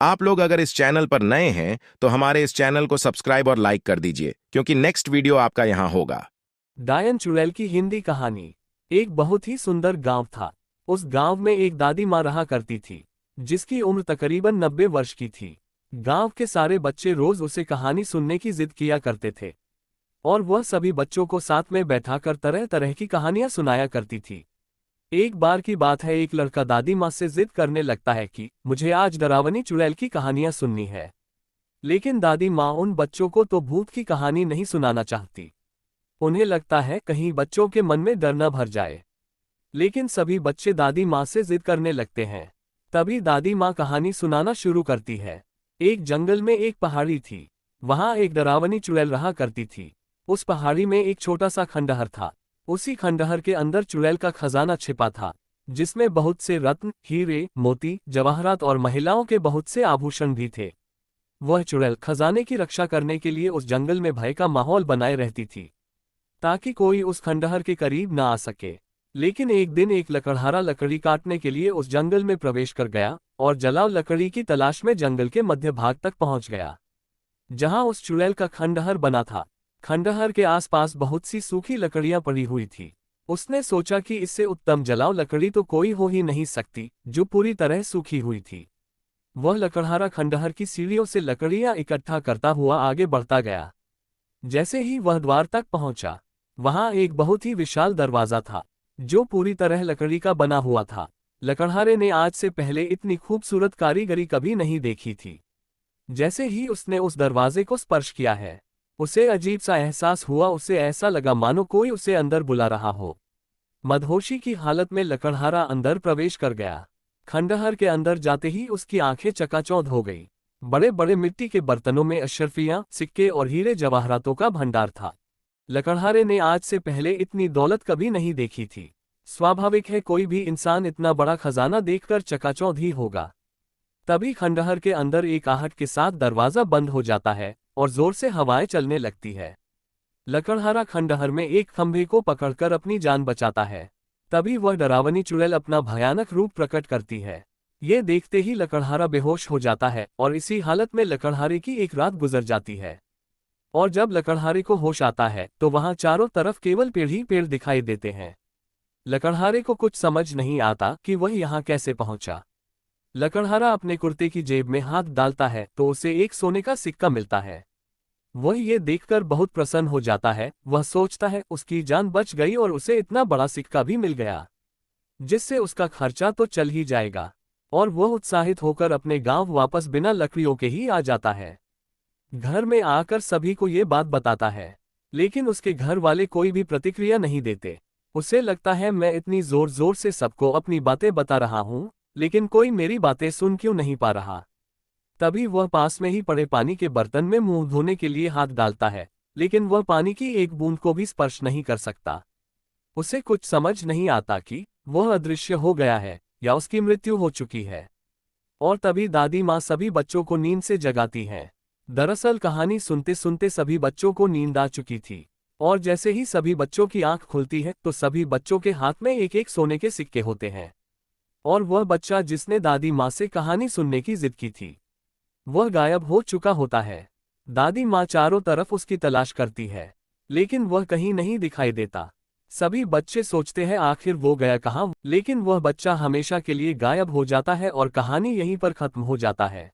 आप लोग अगर इस चैनल पर नए हैं तो हमारे इस चैनल को सब्सक्राइब और लाइक कर दीजिए, क्योंकि नेक्स्ट वीडियो आपका यहां होगा। डायन चुड़ैल की हिंदी कहानी। एक बहुत ही सुंदर गांव था। उस गांव में एक दादी माँ रहा करती थी, जिसकी उम्र तकरीबन 90 वर्ष की थी। गांव के सारे बच्चे रोज उसे कहानी सुनने की जिद किया करते थे, और वह सभी बच्चों को साथ में बैठाकर तरह तरह की कहानियां सुनाया करती थी। एक बार की बात है, एक लड़का दादी माँ से जिद करने लगता है कि मुझे आज डरावनी चुड़ैल की कहानियां सुननी है। लेकिन दादी माँ उन बच्चों को तो भूत की कहानी नहीं सुनाना चाहती। उन्हें लगता है कहीं बच्चों के मन में डर न भर जाए। लेकिन सभी बच्चे दादी माँ से जिद करने लगते हैं। तभी दादी माँ कहानी सुनाना शुरू करती है। एक जंगल में एक पहाड़ी थी। वहाँ एक डरावनी चुड़ैल रहा करती थी। उस पहाड़ी में एक छोटा सा खंडहर था। उसी खंडहर के अंदर चुड़ैल का खजाना छिपा था, जिसमें बहुत से रत्न, हीरे, मोती, जवाहरात और महिलाओं के बहुत से आभूषण भी थे। वह चुड़ैल खजाने की रक्षा करने के लिए उस जंगल में भय का माहौल बनाए रहती थी, ताकि कोई उस खंडहर के करीब न आ सके। लेकिन एक दिन एक लकड़हारा लकड़ी काटने के लिए उस जंगल में प्रवेश कर गया और जलाव लकड़ी की तलाश में जंगल के मध्य भाग तक पहुंच गया, जहां उस चुड़ैल का खंडहर बना था। खंडहर के आसपास बहुत सी सूखी लकड़ियां पड़ी हुई थी। उसने सोचा कि इससे उत्तम जलाव लकड़ी तो कोई हो ही नहीं सकती, जो पूरी तरह सूखी हुई थी। वह लकड़हारा खंडहर की सीढ़ियों से लकड़ियां इकट्ठा करता हुआ आगे बढ़ता गया। जैसे ही वह द्वार तक पहुंचा, वहां एक बहुत ही विशाल दरवाजा था, जो पूरी तरह लकड़ी का बना हुआ था। लकड़हारे ने आज से पहले इतनी खूबसूरत कारीगरी कभी नहीं देखी थी। जैसे ही उसने उस दरवाजे को स्पर्श किया है, उसे अजीब सा एहसास हुआ। उसे ऐसा लगा मानो कोई उसे अंदर बुला रहा हो। मदहोशी की हालत में लकड़हारा अंदर प्रवेश कर गया। खंडहर के अंदर जाते ही उसकी आंखें चकाचौंध हो गई। बड़े बड़े मिट्टी के बर्तनों में अशरफियां, सिक्के और हीरे जवाहरातों का भंडार था। लकड़हारे ने आज से पहले इतनी दौलत कभी नहीं देखी थी। स्वाभाविक है, कोई भी इंसान इतना बड़ा खजाना देखकर चकाचौंध ही होगा। तभी खंडहर के अंदर एक आहट के साथ दरवाजा बंद हो जाता है और जोर से हवाएं चलने लगती है। लकड़हारा खंडहर में एक खंभे को पकड़कर अपनी जान बचाता है। तभी वह डरावनी चुड़ैल अपना भयानक रूप प्रकट करती है। ये देखते ही लकड़हारा बेहोश हो जाता है और इसी हालत में लकड़हारे की एक रात गुजर जाती है। और जब लकड़हारे को होश आता है तो वहां चारों तरफ केवल पेड़ ही पेड़ दिखाई देते हैं। लकड़हारे को कुछ समझ नहीं आता कि वह यहाँ कैसे पहुंचा। लकड़हारा अपने कुर्ते की जेब में हाथ डालता है तो उसे एक सोने का सिक्का मिलता है। वह ये देखकर बहुत प्रसन्न हो जाता है। वह सोचता है उसकी जान बच गई और उसे इतना बड़ा सिक्का भी मिल गया, जिससे उसका खर्चा तो चल ही जाएगा। और वह उत्साहित होकर अपने गांव वापस बिना लकड़ियों के ही आ जाता है। घर में आकर सभी को ये बात बताता है, लेकिन उसके घर वाले कोई भी प्रतिक्रिया नहीं देते। उसे लगता है मैं इतनी जोर जोर से सबको अपनी बातें बता रहा हूँ, लेकिन कोई मेरी बातें सुन क्यों नहीं पा रहा। तभी वह पास में ही पड़े पानी के बर्तन में मुंह धोने के लिए हाथ डालता है, लेकिन वह पानी की एक बूंद को भी स्पर्श नहीं कर सकता। उसे कुछ समझ नहीं आता कि वह अदृश्य हो गया है या उसकी मृत्यु हो चुकी है। और तभी दादी माँ सभी बच्चों को नींद से जगाती हैं। दरअसल कहानी सुनते सुनते सभी बच्चों को नींद आ चुकी थी, और जैसे ही सभी बच्चों की आंख खुलती है तो सभी बच्चों के हाथ में एक एक सोने के सिक्के होते हैं। और वह बच्चा जिसने दादी माँ से कहानी सुनने की जिद की थी, वह गायब हो चुका होता है। दादी माँ चारों तरफ उसकी तलाश करती है, लेकिन वह कहीं नहीं दिखाई देता। सभी बच्चे सोचते हैं आखिर वो गया कहाँ, लेकिन वह बच्चा हमेशा के लिए गायब हो जाता है और कहानी यहीं पर खत्म हो जाता है।